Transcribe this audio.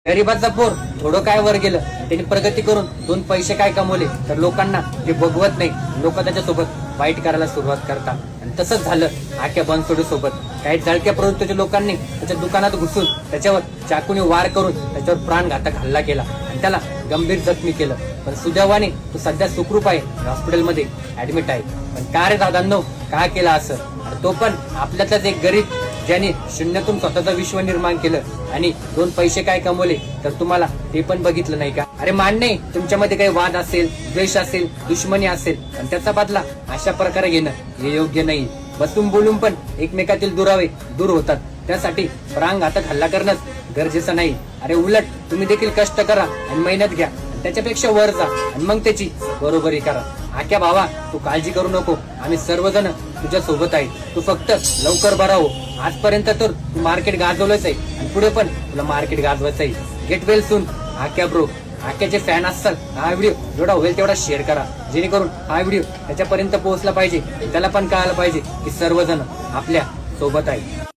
गरीबाचा पोर थोडं काय वर गेलं, त्यांनी प्रगती करून दोन पैसे काय कमवले तर लोकांना ते बघवत नाही, लोक त्याच्यासोबत वाईट करायला सुरुवात करतात. आणि तसंच झालं आख्या बनसोडे सोबत. काही जळक्या प्रवृत्तीच्या लोकांनी त्याच्या दुकानात घुसून त्याच्यावर चाकूने वार करून त्याच्यावर प्राणघातक हल्ला केला आणि त्याला गंभीर जखमी केलं. पण सुदैवाने तो सध्या सुखरूप आहे, हॉस्पिटलमध्ये ऍडमिट आहे. पण का रे दादांनो, का केलं असं? तो पण आपल्यातलाच एक गरीब, ज्याने शून्यातून स्वतःचं विश्व निर्माण केलं आणि दोन पैसे काय कमवले तर तुम्हाला ते पण बघितलं नाही का? अरे मान नाही, तुमच्यामध्ये काही वाद असेल, द्वेष असेल, दुश्मनी असेल आणि त्याचा बदला अशा प्रकारे घेणं हे योग्य नाही. बसून बोलून पण एकमेकातील दुरावे दूर होतात, त्यासाठी प्राणघातक हल्ला करणंच गरजेचं नाही. अरे उलट तुम्ही देखील कष्ट करा आणि मेहनत घ्या, त्याच्यापेक्षा वर जा आणि मग त्याची बरोबरी करा. आख्या भावा, तू काळजी करू नको, आम्ही सर्वजण तुझ्या सोबत आहे. तू फक्त लवकर बरा हो. आजपर्यंत तर तू मार्केट गाजवलंच आहे आणि पुढे पण तुला मार्केट गाजवायचं आहे. गेट वेल सून आख्या ब्रो. आख्याचे फॅन असतात, हा व्हिडिओ जेवढा होईल तेवढा शेअर करा, जेणेकरून हा व्हिडिओ त्याच्यापर्यंत पोहोचला पाहिजे, त्याला पण कळायला पाहिजे की सर्वजण आपल्या सोबत आहे.